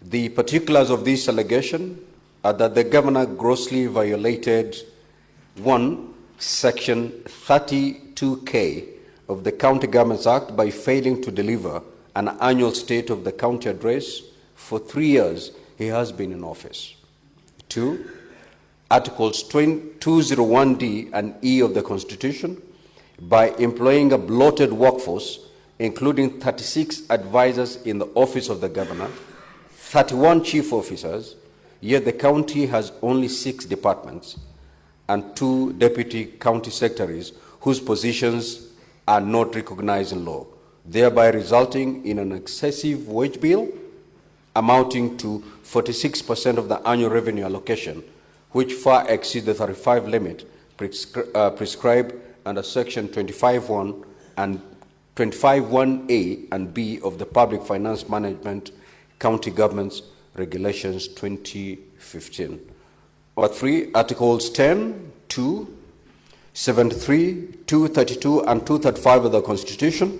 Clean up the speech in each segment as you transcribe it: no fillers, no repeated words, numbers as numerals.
The particulars of this allegation are that the governor grossly violated 1. Section 32K of the County Governments Act by failing to deliver an annual state of the county address for 3 years he has been in office. 2. Articles 201D and E of the Constitution by employing a bloated workforce, including 36 advisors in the office of the governor, 31 chief officers, yet the county has only 6 departments and 2 deputy county secretaries whose positions are not recognized in law, thereby resulting in an excessive wage bill amounting to 46% of the annual revenue allocation, which far exceeds the 35 limit prescribed under Section 25(1) and 25(1)A and B of the Public Finance Management County Governments Regulations 2015. Or 3, Articles 10, 2, 73, 232, and 235 of the Constitution,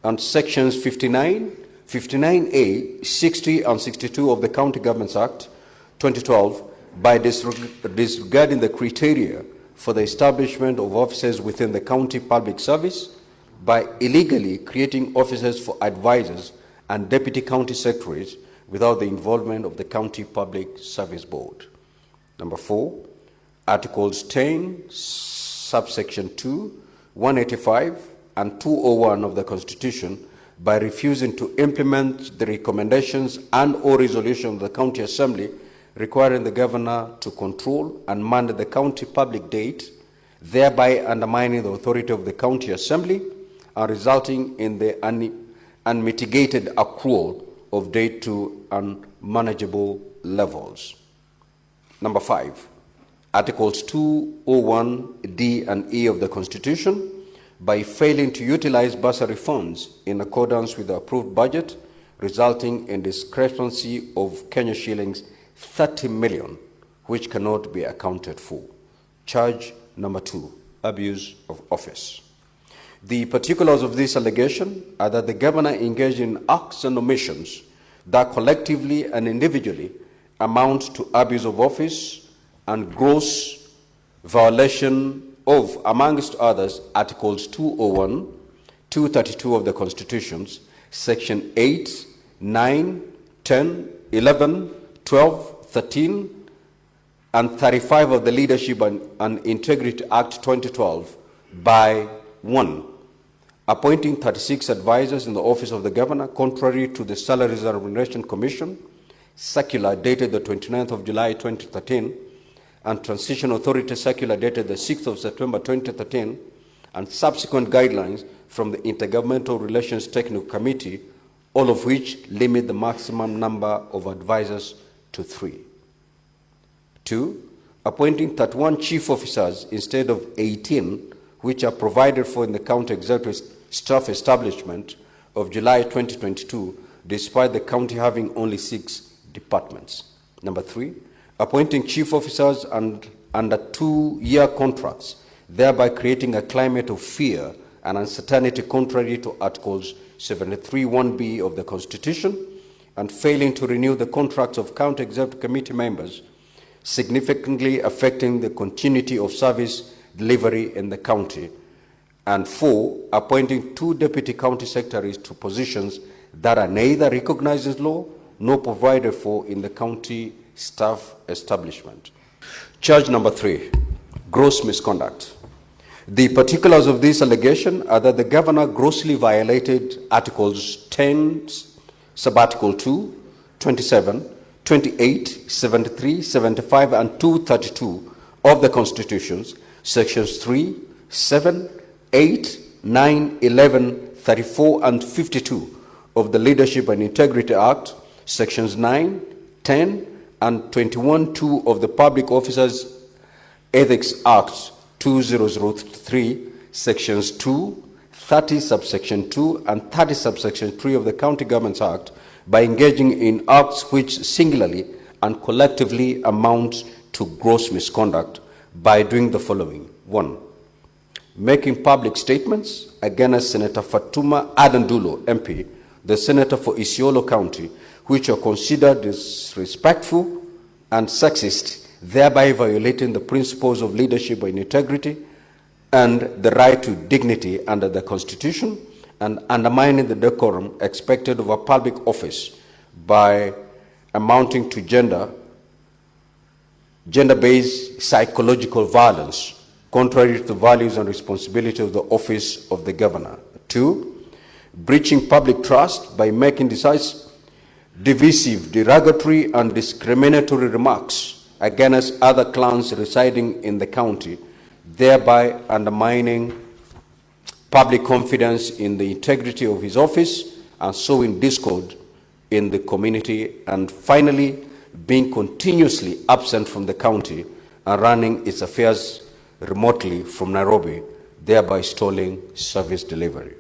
and Sections 59, 59A, 60, and 62 of the County Governments Act 2012 by disregarding the criteria for the establishment of offices within the county public service, by illegally creating offices for advisors and deputy county secretaries without the involvement of the County Public Service Board. Number 4, Articles 10, subsection 2, 185, and 201 of the Constitution by refusing to implement the recommendations and/or resolution of the County Assembly requiring the governor to control and mandate the county public debt, thereby undermining the authority of the County Assembly and resulting in the unmitigated accrual of debt to unmanageable levels. Number 5, Articles 201D and E of the Constitution by failing to utilize bursary funds in accordance with the approved budget, resulting in discrepancy of Kenya shillings 30 million, which cannot be accounted for. Charge number 2, abuse of office. The particulars of this allegation are that the governor engaged in acts and omissions that collectively and individually amount to abuse of office and gross violation of, amongst others, Articles 201, 232 of the Constitutions, Section 8, 9, 10, 11, 12, 13, and 35 of the Leadership and Integrity Act 2012 by 1. Appointing 36 advisors in the office of the governor, contrary to the Salaries and Remuneration Commission circular dated the 29th of July 2013, and Transition Authority circular dated the 6th of September 2013, and subsequent guidelines from the Intergovernmental Relations Technical Committee, all of which limit the maximum number of advisors to 3. 2. Appointing 31 chief officers instead of 18, which are provided for in the County Executive Staff Establishment of July 2022, despite the county having only 6 departments. Number 3, appointing chief officers under 2-year contracts, thereby creating a climate of fear and uncertainty contrary to Articles 73(1)B of the Constitution, and failing to renew the contracts of County Executive Committee members, significantly affecting the continuity of service delivery in the county. And 4, appointing 2 deputy county secretaries to positions that are neither recognized as law nor provided for in the county staff establishment. Charge number 3, gross misconduct. The particulars of this allegation are that the governor grossly violated Articles 10, Subarticle 2, 27, 28, 73, 75, and 232 of the Constitutions, Sections 3, 7, 8, 9, 11, 34, and 52 of the Leadership and Integrity Act, Sections 9, 10, and 21(2) of the Public Officers Ethics Act 2003, Sections 2, 30 subsection 2, and 30 subsection 3 of the County Governments Act by engaging in acts which singularly and collectively amount to gross misconduct by doing the following. 1. Making public statements against Senator Fatuma Adandulo, MP, the Senator for Isiolo County, which are considered disrespectful and sexist, thereby violating the principles of leadership and integrity and the right to dignity under the Constitution, and undermining the decorum expected of a public office by amounting to gender-based psychological violence, contrary to the values and responsibilities of the office of the governor. 2, breaching public trust by making divisive, derogatory, and discriminatory remarks against other clans residing in the county, thereby undermining public confidence in the integrity of his office and sowing discord in the community. And finally, being continuously absent from the county and running its affairs remotely from Nairobi, thereby stalling service delivery.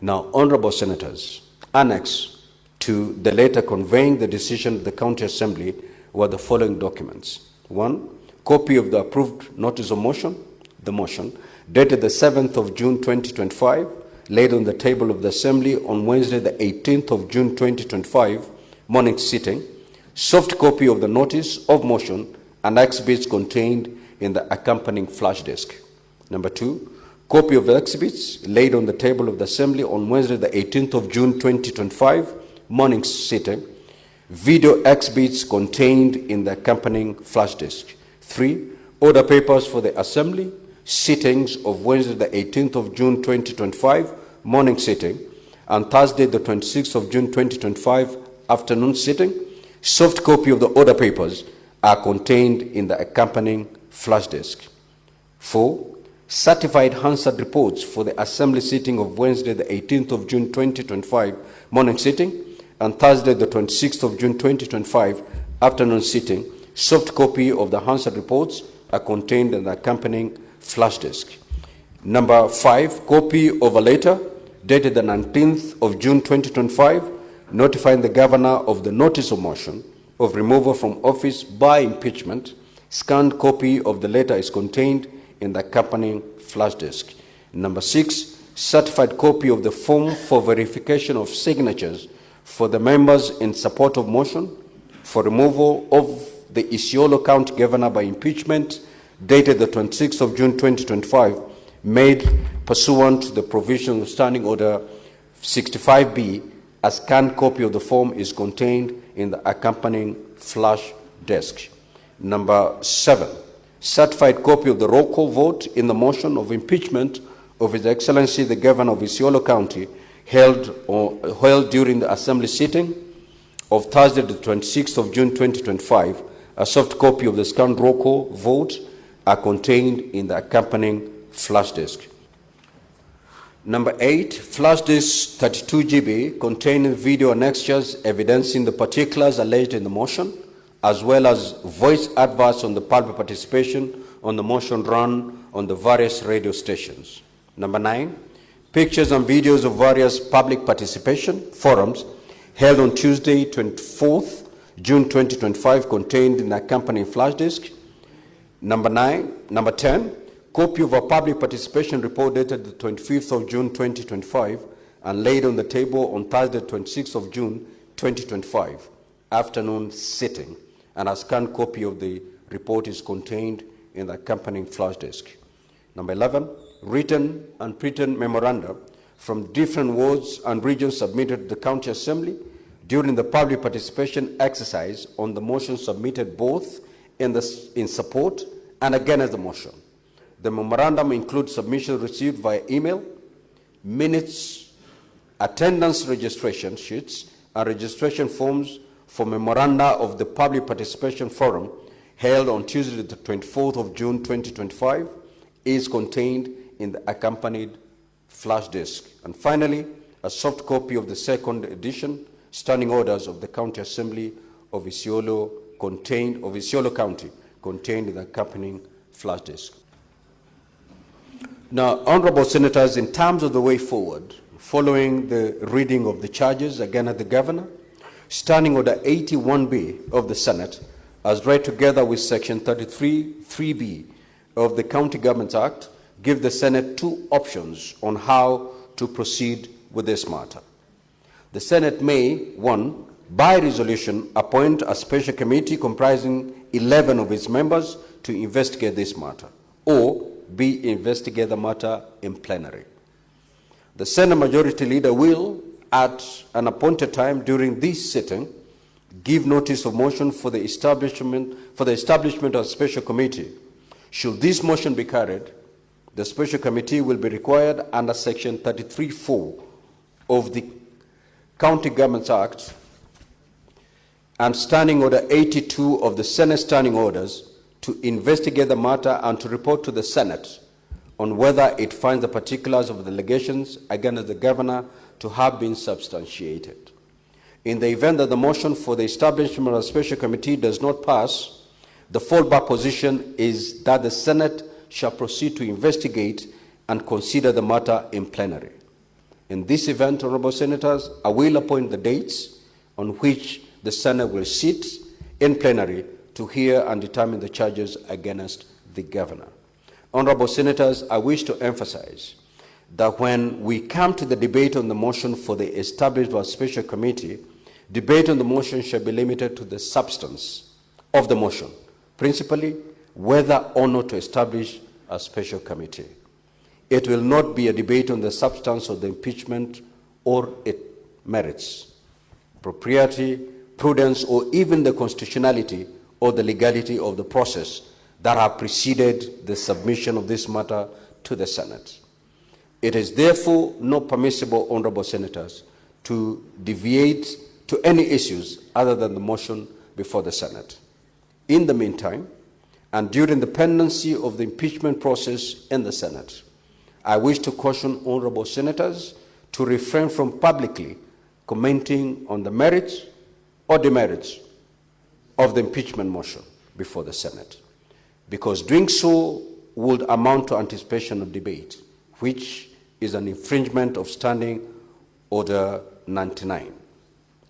Now, honorable senators, annexed to the letter conveying the decision of the County Assembly were the following documents. 1, copy of the approved notice of motion, the motion, dated the 7th of June 2025, laid on the table of the Assembly on Wednesday the 18th of June 2025, morning sitting, soft copy of the notice of motion and exhibits contained in the accompanying flash disk. Number 2, copy of the exhibits laid on the table of the Assembly on Wednesday the 18th of June 2025, morning sitting, video exhibits contained in the accompanying flash disk. 3, order papers for the Assembly sittings of Wednesday the 18th of June 2025, morning sitting, and Thursday the 26th of June 2025, afternoon sitting. Soft copy of the order papers are contained in the accompanying flash disk. 4, certified Hansard reports for the Assembly sitting of Wednesday the 18th of June 2025, morning sitting, and Thursday the 26th of June 2025, afternoon sitting. Soft copy of the Hansard reports are contained in the accompanying flash disk. Number 5, copy of a letter dated the 19th of June 2025, notifying the governor of the notice of motion of removal from office by impeachment. Scanned copy of the letter is contained in the accompanying flash disk. Number 6, certified copy of the form for verification of signatures for the members in support of motion for removal of the Isiolo County Governor by impeachment, dated the 26th of June 2025, made pursuant to the provision of Standing Order 65B. A scanned copy of the form is contained in the accompanying flash disk. Number 7, certified copy of the roll call vote in the motion of impeachment of His Excellency the Governor of Isiolo County, held during the Assembly sitting of Thursday the 26th of June 2025. A soft copy of the scanned roll call vote are contained in the accompanying flash disk. Number 8, flash disk 32 GB containing video annexures evidencing the particulars alleged in the motion, as well as voice adverts on the public participation on the motion run on the various radio stations. Number 9, pictures and videos of various public participation forums held on Tuesday, 24th June 2025, contained in the accompanying flash disk. Number 10, copy of a public participation report dated the 25th of June 2025 and laid on the table on Thursday, 26th of June 2025, afternoon sitting, and a scanned copy of the report is contained in the accompanying flash disk. Number 11, written and printed memoranda from different wards and regions submitted to the County Assembly during the public participation exercise on the motion submitted both in support and against the motion. The memorandum includes submissions received via email, minutes, attendance registration sheets, and registration forms for memoranda of the public participation forum held on Tuesday, the 24th of June 2025, is contained in the accompanied flash disk. And finally, a soft copy of the second edition standing orders of the County Assembly of Isiolo County contained in the accompanying flash disk. Now, honorable senators, in terms of the way forward, following the reading of the charges against the governor, Standing Order 81B of the Senate, as read together with Section 33(3)B of the County Government Act, give the Senate two options on how to proceed with this matter. The Senate may, 1, by resolution, appoint a special committee comprising 11 of its members to investigate this matter, or B, investigate the matter in plenary. The Senate Majority Leader will, at an appointed time during this sitting, give notice of motion for the establishment of a special committee. Should this motion be carried, the special committee will be required under Section 33(4) of the County Governments Act and Standing Order 82 of the Senate Standing Orders to investigate the matter and to report to the Senate on whether it finds the particulars of the allegations against the governor to have been substantiated. In the event that the motion for the establishment of a special committee does not pass, the fallback position is that the Senate shall proceed to investigate and consider the matter in plenary. In this event, Honorable Senators, I will appoint the dates on which the Senate will sit in plenary to hear and determine the charges against the governor. Honorable Senators, I wish to emphasize that when we come to the debate on the motion for the establishment of a special committee, debate on the motion shall be limited to the substance of the motion, principally whether or not to establish a special committee. It will not be a debate on the substance of the impeachment or its merits, propriety, prudence, or even the constitutionality or the legality of the process that have preceded the submission of this matter to the Senate. It is therefore not permissible, Honorable Senators, to deviate to any issues other than the motion before the Senate. In the meantime, and during the pendency of the impeachment process in the Senate, I wish to caution Honorable Senators to refrain from publicly commenting on the merits or demerits of the impeachment motion before the Senate, because doing so would amount to anticipation of debate, which is an infringement of Standing Order 99.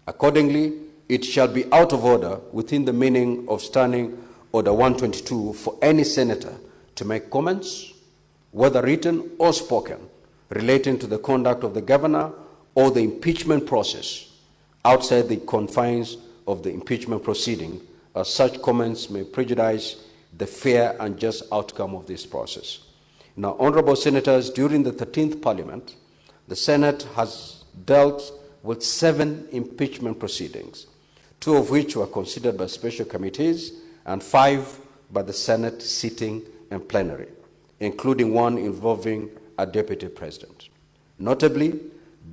Accordingly, it shall be out of order within the meaning of Standing Order 122 for any senator to make comments, whether written or spoken, relating to the conduct of the governor or the impeachment process outside the confines of the impeachment proceeding, as such comments may prejudice the fair and just outcome of this process. Now, Honorable Senators, during the 13th Parliament, the Senate has dealt with 7 impeachment proceedings, 2 of which were considered by special committees and 5 by the Senate sitting in plenary, including one involving a deputy president. Notably,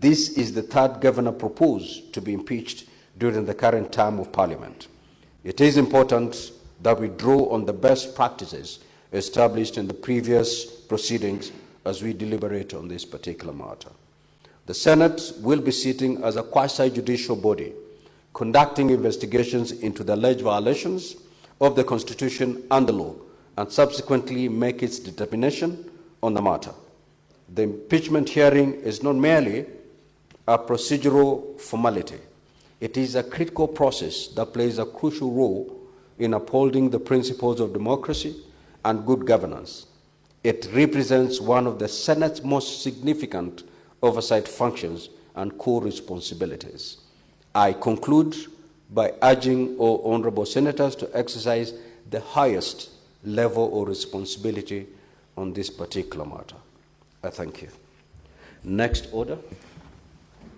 this is the 3rd governor proposed to be impeached during the current term of Parliament. It is important that we draw on the best practices established in the previous proceedings as we deliberate on this particular matter. The Senate will be sitting as a quasi-judicial body, conducting investigations into the alleged violations of the Constitution and the law, and subsequently make its determination on the matter. The impeachment hearing is not merely a procedural formality. It is a critical process that plays a crucial role in upholding the principles of democracy and good governance. It represents one of the Senate's most significant oversight functions and core responsibilities. I conclude by urging all honorable senators to exercise the highest level of responsibility on this particular matter. I thank you. Next order.